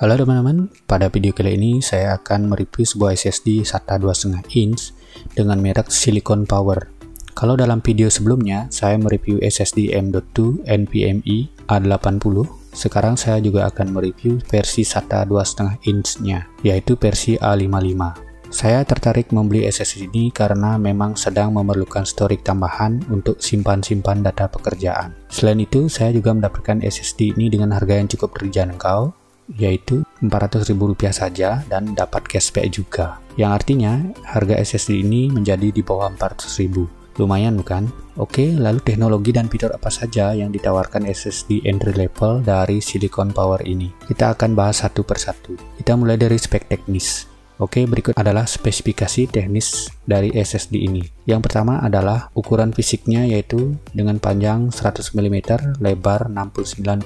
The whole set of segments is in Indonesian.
Halo teman-teman, pada video kali ini saya akan mereview sebuah SSD SATA 2,5 inch dengan merek Silicon Power. Kalau dalam video sebelumnya saya mereview SSD M.2 NVMe A80, sekarang saya juga akan mereview versi SATA 2,5 inch-nya, yaitu versi A55. Saya tertarik membeli SSD ini karena memang sedang memerlukan storage tambahan untuk simpan-simpan data pekerjaan. Selain itu, saya juga mendapatkan SSD ini dengan harga yang cukup terjangkau, yaitu Rp400.000 saja dan dapat cashback juga. Yang artinya harga SSD ini menjadi di bawah Rp400.000. Lumayan bukan? Oke, lalu teknologi dan fitur apa saja yang ditawarkan SSD entry level dari Silicon Power ini? Kita akan bahas satu persatu. Kita mulai dari spek teknis. Oke, berikut adalah spesifikasi teknis dari SSD ini. Yang pertama adalah ukuran fisiknya, yaitu dengan panjang 100 mm, lebar 69,85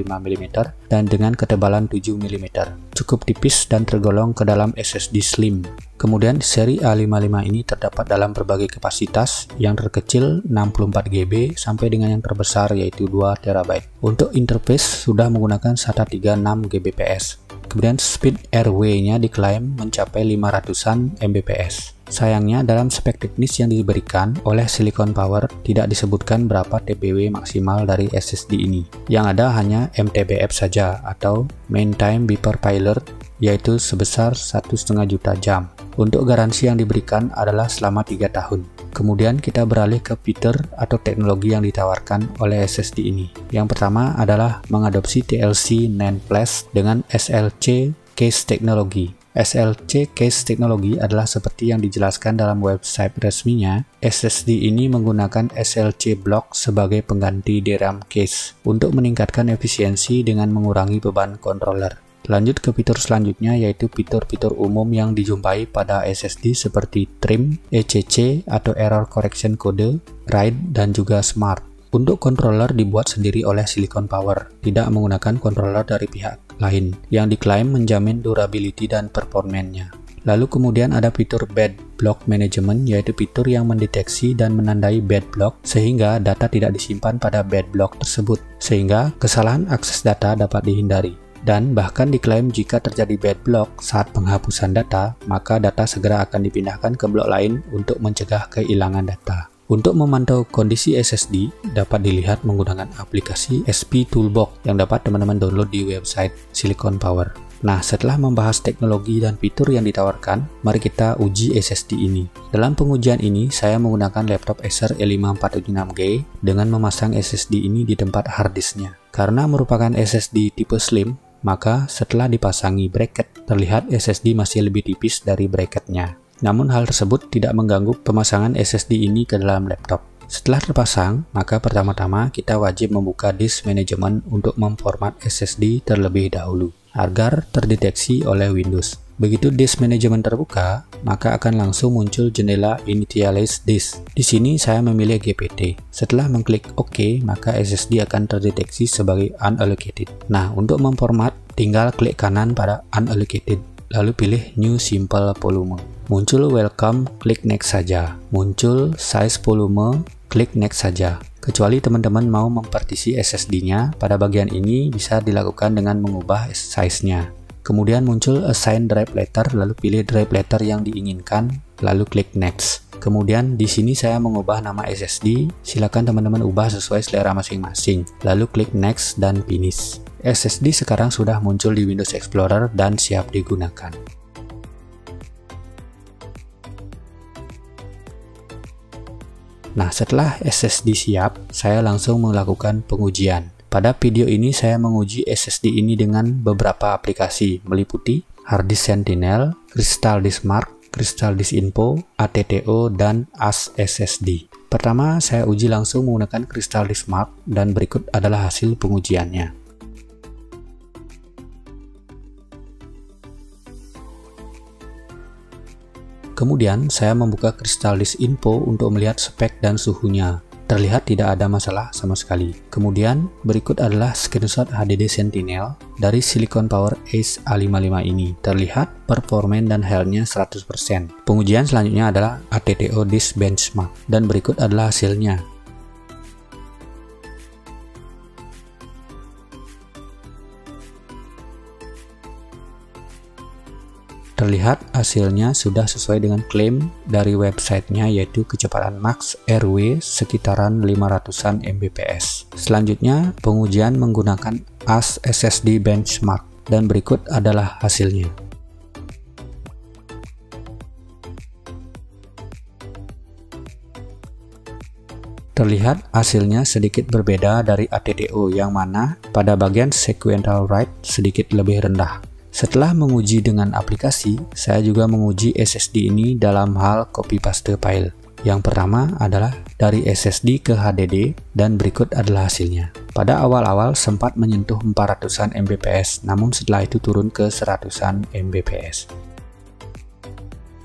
mm, dan dengan ketebalan 7 mm. Cukup tipis dan tergolong ke dalam SSD slim. Kemudian seri A55 ini terdapat dalam berbagai kapasitas, yang terkecil 64 GB sampai dengan yang terbesar yaitu 2 TB. Untuk interface sudah menggunakan SATA 36 Gbps. Kemudian speed RW-nya diklaim mencapai 500-an Mbps. Sayangnya dalam spek teknis yang diberikan oleh Silicon Power tidak disebutkan berapa TPW maksimal dari SSD ini. Yang ada hanya MTBF saja atau Main Time Beeper Failure, yaitu sebesar 1,5 juta jam. Untuk garansi yang diberikan adalah selama 3 tahun. Kemudian kita beralih ke fitur atau teknologi yang ditawarkan oleh SSD ini. Yang pertama adalah mengadopsi TLC NAND Flash dengan SLC Case Technology. SLC Case Technology adalah seperti yang dijelaskan dalam website resminya. SSD ini menggunakan SLC Block sebagai pengganti DRAM case untuk meningkatkan efisiensi dengan mengurangi beban controller. Lanjut ke fitur selanjutnya, yaitu fitur-fitur umum yang dijumpai pada SSD seperti trim, ECC atau Error Correction Code, RAID, dan juga Smart. Untuk controller dibuat sendiri oleh Silicon Power, tidak menggunakan controller dari pihak lain, yang diklaim menjamin durability dan performanya. Lalu kemudian ada fitur Bad Block Management, yaitu fitur yang mendeteksi dan menandai bad block sehingga data tidak disimpan pada bad block tersebut, sehingga kesalahan akses data dapat dihindari. Dan bahkan diklaim jika terjadi bad block saat penghapusan data, maka data segera akan dipindahkan ke blok lain untuk mencegah kehilangan data. Untuk memantau kondisi SSD dapat dilihat menggunakan aplikasi SP Toolbox yang dapat teman-teman download di website Silicon Power. Nah, setelah membahas teknologi dan fitur yang ditawarkan, mari kita uji SSD ini. Dalam pengujian ini, saya menggunakan laptop Acer A5476G dengan memasang SSD ini di tempat harddisknya. Karena merupakan SSD tipe slim, maka setelah dipasangi bracket, terlihat SSD masih lebih tipis dari bracketnya. Namun hal tersebut tidak mengganggu pemasangan SSD ini ke dalam laptop. Setelah terpasang, maka pertama-tama kita wajib membuka disk management untuk memformat SSD terlebih dahulu, agar terdeteksi oleh Windows. Begitu disk management terbuka, maka akan langsung muncul jendela Initialize Disk. Di sini saya memilih GPT. Setelah mengklik OK, maka SSD akan terdeteksi sebagai unallocated. Nah, untuk memformat, tinggal klik kanan pada unallocated, lalu pilih New Simple Volume. Muncul Welcome, klik Next saja. Muncul Size Volume, klik Next saja. Kecuali teman-teman mau mempartisi SSD-nya, pada bagian ini bisa dilakukan dengan mengubah size-nya. Kemudian muncul Assign Drive Letter, lalu pilih drive letter yang diinginkan, lalu klik Next. Kemudian di sini saya mengubah nama SSD, silakan teman-teman ubah sesuai selera masing-masing, lalu klik Next dan Finish. SSD sekarang sudah muncul di Windows Explorer dan siap digunakan. Nah, setelah SSD siap, saya langsung melakukan pengujian. Pada video ini saya menguji SSD ini dengan beberapa aplikasi, meliputi Harddisk Sentinel, Crystal Disk Mark, Crystal Disk Info, ATTO, dan AS SSD. Pertama, saya uji langsung menggunakan Crystal Disk Mark dan berikut adalah hasil pengujiannya. Kemudian, saya membuka Crystal Disk Info untuk melihat spek dan suhunya. Terlihat tidak ada masalah sama sekali. Kemudian, berikut adalah screenshot HDD Sentinel dari Silicon Power Ace A55 ini. Terlihat performa dan health-nya 100%. Pengujian selanjutnya adalah ATTO Disk Benchmark, dan berikut adalah hasilnya. Terlihat hasilnya sudah sesuai dengan klaim dari websitenya, yaitu kecepatan max RW sekitaran 500-an Mbps. Selanjutnya, pengujian menggunakan AS SSD benchmark, dan berikut adalah hasilnya. Terlihat hasilnya sedikit berbeda dari ATTO, yang mana pada bagian sequential write sedikit lebih rendah. Setelah menguji dengan aplikasi, saya juga menguji SSD ini dalam hal copy paste file. Yang pertama adalah dari SSD ke HDD, dan berikut adalah hasilnya. Pada awal-awal sempat menyentuh 400-an Mbps, namun setelah itu turun ke 100-an Mbps.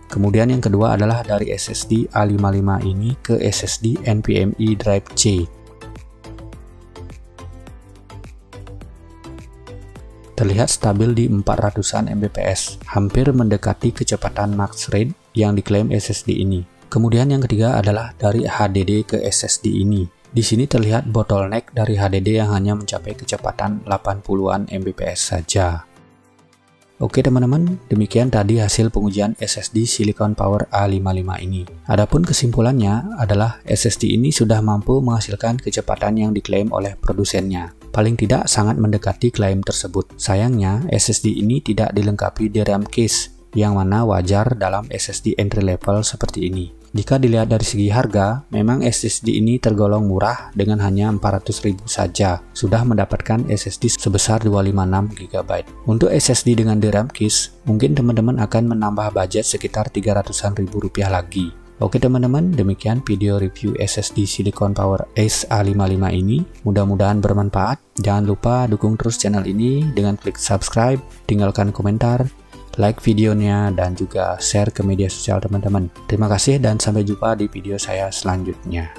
Kemudian yang kedua adalah dari SSD A55 ini ke SSD NVMe Drive C. Terlihat stabil di 400-an Mbps, hampir mendekati kecepatan max rate yang diklaim SSD ini. Kemudian yang ketiga adalah dari HDD ke SSD ini. Di sini terlihat bottleneck dari HDD yang hanya mencapai kecepatan 80-an Mbps saja. Oke teman-teman, demikian tadi hasil pengujian SSD Silicon Power A55 ini. Adapun kesimpulannya adalah SSD ini sudah mampu menghasilkan kecepatan yang diklaim oleh produsennya. Paling tidak sangat mendekati klaim tersebut. Sayangnya, SSD ini tidak dilengkapi DRAM case, yang mana wajar dalam SSD entry level seperti ini. Jika dilihat dari segi harga, memang SSD ini tergolong murah dengan hanya 400.000 saja, sudah mendapatkan SSD sebesar 256 GB. Untuk SSD dengan DRAM case, mungkin teman-teman akan menambah budget sekitar 300-an ribu rupiah lagi. Oke teman-teman, demikian video review SSD Silicon Power Ace A55 ini. Mudah-mudahan bermanfaat. Jangan lupa dukung terus channel ini dengan klik subscribe, tinggalkan komentar, like videonya, dan juga share ke media sosial teman-teman. Terima kasih dan sampai jumpa di video saya selanjutnya.